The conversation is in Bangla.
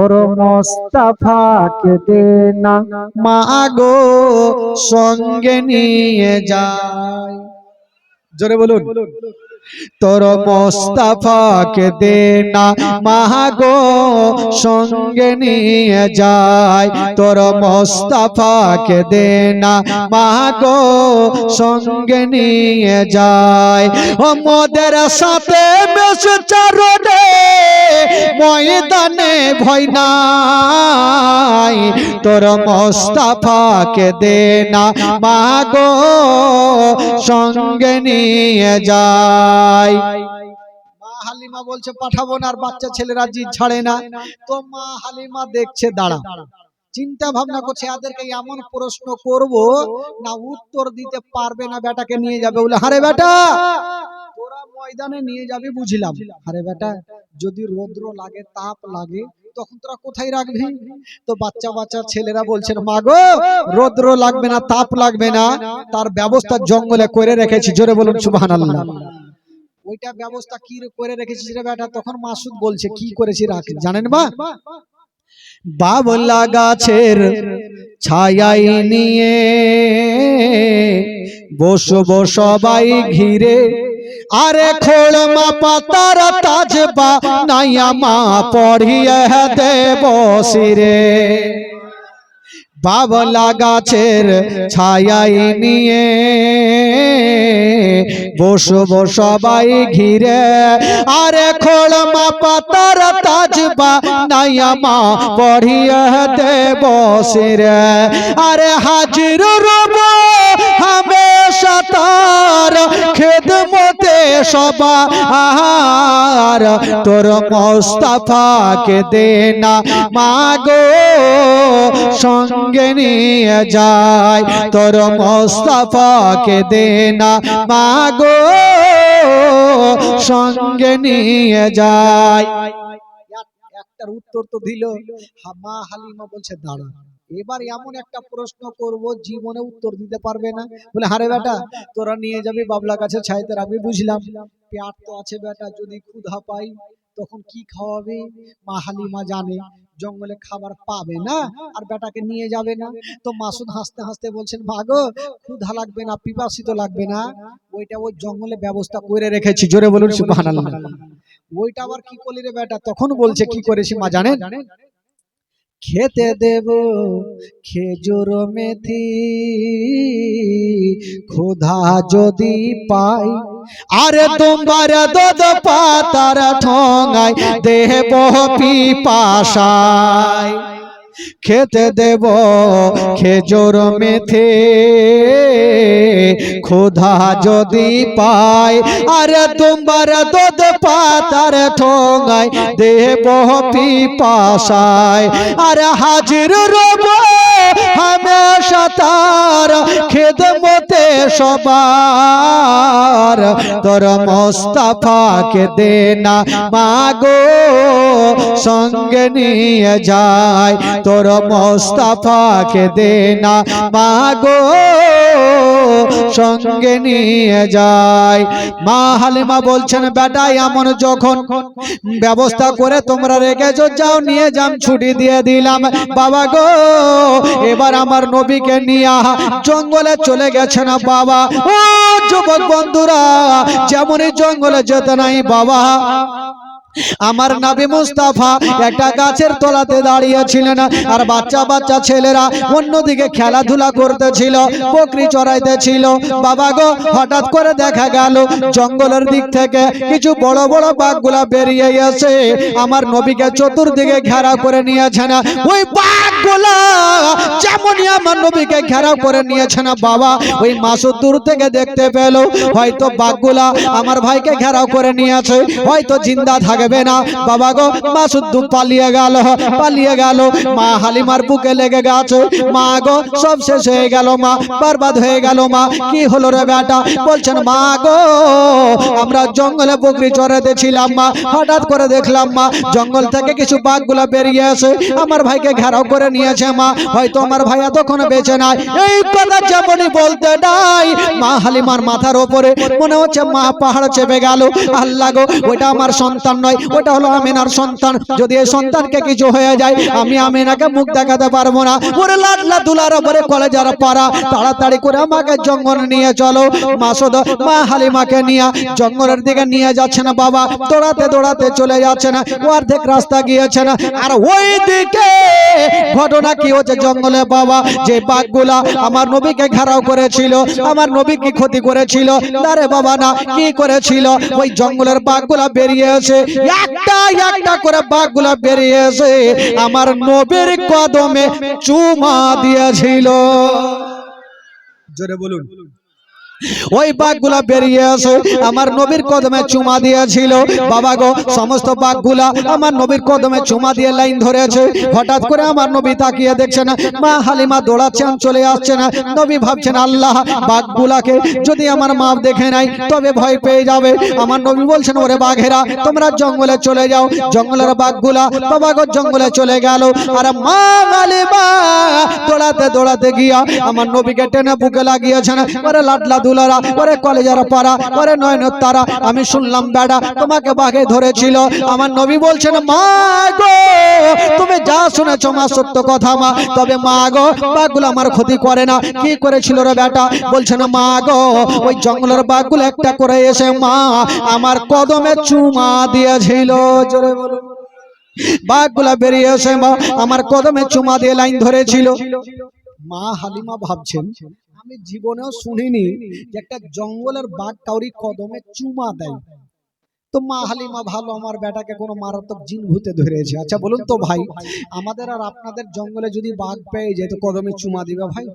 তোর মোস্তফাকে দে না মাগো সঙ্গে নিয়ে যায়। জোরে বলুন, তোর মোস্তফাকে দে না মাগো সঙ্গে নিয়ে যায়। তোর মোস্তফাকে দে না মাগো সঙ্গে নিয়ে যায়। ও মোদের সাথে বেশ চারণে ময়দানে ভয় নাই। তোর মোস্তফাকে দে না মাগো সঙ্গে নিয়ে যায়। মা হালিমা বলছে পাঠাবো না, আর বাচ্চা ছেলেরা জিদ ছাড়ে না। তো মা হালিমা দেখছে দাঁড়া, চিন্তা ভাবনা করছে এদেরকে এমন প্রশ্ন করব না উত্তর দিতে পারবে না, বেটাকে নিয়ে যাবে। বলে আরে বেটা তোরা ময়দানে নিয়ে যাবি বুঝলাম, আরে বেটা যদি রৌদ্র লাগে তাপ লাগে তখন তোরা কোথায় রাখবি? তো বাচ্চা বাচ্চা ছেলেরা বলছেন মা গো রৌদ্র লাগবে না তাপ লাগবে না, তার ব্যবস্থা জঙ্গলে করে রেখেছি। জোরে বলুন সুবহানাল্লাহ। ওইটা ব্যবস্থা কি করে রেখেছিস রে বেটা? তখন মাসুদ বলছে কি করেছি রাখি জানেন মা? বাবলা গাছের ছায়াই নিয়ে বসবো সবাই ঘিরে, আরে খোলমা পাতার তাজবা নাইয়া মা পড়িয়ে দেব শিরে। বাবলা গাছের ছায়াই নিয়ে বসবো সবাই ঘিরে, আরে খোলমা পাতার তাজবা নাইয়া মা পড়িয়ে দেব শিরে। আরে হাজির রব হামেশা তার খেদমতে সবার। তোর মোস্তফাকে দে না মাগো সঙ্গে নিয়ে যায়। তোর মোস্তফাকে দে না মাগো সঙ্গে নিয়ে যায়। একটার উত্তর তো দিল। মা হালিমা বলছে দাঁড়া, এবার এমন একটা প্রশ্ন করব জীবনে উত্তর দিতে পারবে না। বলে আরে বেটা তোরা নিয়ে যাবি বাবলা গাছের ছায়াতে রাখবি বুঝলাম, পেট তো আছে বেটা, যদি ক্ষুধা পাই তখন কি খাওয়াবে? মা হালিমা জানে জঙ্গলে খাবার পাবে না আর বেটাকে নিয়ে যাবে না। তো মাসুদ হাসতে হাসতে বলছেন মা গো ক্ষুধা লাগবে না পিপাসিত লাগবে না, ওইটা ওই জঙ্গলে ব্যবস্থা করে রেখেছি। জোরে বলুন সুবহানাল্লাহ। ওইটা আবার কি করলি রে বেটা? তখন বলছে কি করেছি মা জানেন? খেতে দেব খেজুর মেথি, ক্ষুধা যদি পাই, আরে তোমার দুধ পাতার ঠোঙায় দেব পিপাসায়। খেতে দেব খেজুর মেথি, ক্ষুধা যদি পাই, আরে তোমার দুধ পাতার ঠোঙায় দেব পিপাসায়। আরে হাজির রব হামেশা তার খেদমতে সবার। তোর মোস্তফাকে দে না মাগো সঙ্গে নিয়ে যায়। তোর মোস্তফাকে দে না মাগো সঙ্গে নিয়ে যায়। মা হালিমা বলছেন বেটা এমন যখন ব্যবস্থা করে তোমরা রেখেছো যাও নিয়ে যাম, ছুটি দিয়ে দিলাম। বাবা গো এবার আমার নবীকে নিয়ে জঙ্গলে চলে গেছে না বাবা। ও যুবক বন্ধুরা যেমনই জঙ্গলে যেতে নাই বাবা, আমার নবী মুস্তাফা একটা গাছের তলাতে দাঁড়িয়েছিলেন আর বাচ্চা বাচ্চা ছেলেরা অন্যদিকে খেলাধুলা করতেছিল, বকরি চড়াইতেছিল। বাবা গো হঠাৎ করে দেখা গেল জঙ্গলের দিক থেকে কিছু বড় বড় বাঘগুলা বেরিয়ে এসে আমার নবীকে চতুর্দিকে ঘেরাও করে নিয়েছে না। ওই বাঘগুলা যেমনই আমার নবীকে ঘেরাও করে নিয়েছে না বাবা, ওই মাসুদ দূর থেকে দেখতে পেল হয়তো বাঘগুলা আমার ভাইকে ঘেরাও করে নিয়েছে, হয়তো জিন্দা থাকবে না। বাবা গো মাসুদ পালিয়ে গেল। মা হালিমার বুকে লেগে গেছে। মা গো সব শেষ হয়ে গেল, মা বরবাদ হয়ে গেল। মা কি হলো রে বেটা? বলছেন মা গো আমরা জঙ্গলে বকরি চড়াতে ছিলাম মা, হঠাৎ করে দেখলাম মা জঙ্গল থেকে কিছু বাঘগুলা বেরিয়ে এসে আমার ভাইকে ঘেরাও করে নিয়েছে মা, হয়তো আমার ভাই এতক্ষণ বেঁচে নাই। এই কথা যেমনই বলতে নাই মা হালিমার মাথার উপরে মনে হচ্ছে মা পাহাড় চেপে গেল। আল্লাহ গো ওইটা আমার সন্তান নয়, নয়, ওটা হলো আমিনার সন্তান। যদি এই সন্তানকে কিছু হয়ে যায় আমি আমিনাকে মুখ দেখাতে পারবো না। ওরে লাডলা দুলার ওপরে কলেজার পাড়া, তাড়াতাড়ি করে আমাকে জঙ্গলে নিয়ে চলো। মাসুদ মা হালিমাকে নিয়ে জঙ্গলের দিকে নিয়ে যাচ্ছে না বাবা, দৌড়াতে দৌড়াতে চলে যাচ্ছে না, অর্ধেক রাস্তা গিয়েছে না। আর ওই দিকে ঘটনা কি হচ্ছে জঙ্গলে বাবা, যে বাঘগুলা আমার নবীকে ঘেরাও করেছিল, আমার নবী কি ক্ষতি করেছিল? আরে বাবা না, কি করেছিল? ওই জঙ্গলের বাঘগুলা বেরিয়ে এসে একটা একটা করে বাঘগুলা বেরিয়ে এসে আমার নবীর কদমে চুমা দিয়েছিল। জোরে বলুন। ওই বাঘগুলা বেরিয়ে আসে আমার নবীর কদমে চুমা দিয়েছিল। বাবা গো, সমস্ত বাঘগুলা আমার নবীর কদমে চুমা দিয়ে লাইন ধরেছে। হঠাৎ করে আমার নবী তাকিয়ে দেখছেন মা হালিমা দৌড়াচ্ছেন, চলে আসছে না। নবী ভাবছেন আল্লাহ, বাঘগুলাকে যদি আমার মা দেখে নাই তবে ভয় পেয়ে যাবে। আমার নবী বলছেন ওরে বাঘেরা তোমরা জঙ্গলে চলে যাও। জঙ্গলের বাঘগুলা বাবা গো জঙ্গলে চলে গেল। আর মা হালিমা দৌড়াতে দৌড়াতে গিয়া আমার নবীকে টেনে বুকে লাগিয়েছেন। ওরে লাডলা দুলারা, ওরে কলেজার পাড়া, ওরে নয়নের তারা, আমি শুনলাম বেড়া তোমাকে বাঘে ধরেছিল। আমার নবী বলছেন মা গো তুমি যা শুনেছো মা সত্য কথা মা, তবে মা গো বাঘগুলো আমার ক্ষতি করে না। কি করেছিল রে বেটা? বলছেন মা গো ওই জঙ্গলের বাঘগুলো একটা করে এসে মা আমার কদমে চুমা দিয়েছিল। জোরে বলুন। বাঘগুলা বেরিয়ে এসে মা আমার কদমে চুমা দিয়ে লাইন ধরেছিল। মা হালিমা ভাবছেন আমি জীবনেও শুনিনি যে একটা জঙ্গলের বাঘ কাউরি কদমে চুমা দেয়। তো মা হালিমা ভালো আমার বেটাকে কোনো মারাত্মক জিন ভূতে ধরেছে। আচ্ছা বলুন তো ভাই, আমাদের আর আপনাদের জঙ্গলে যদি বাঘ পেয়ে যায় তো কদমে চুমা দিবে ভাই?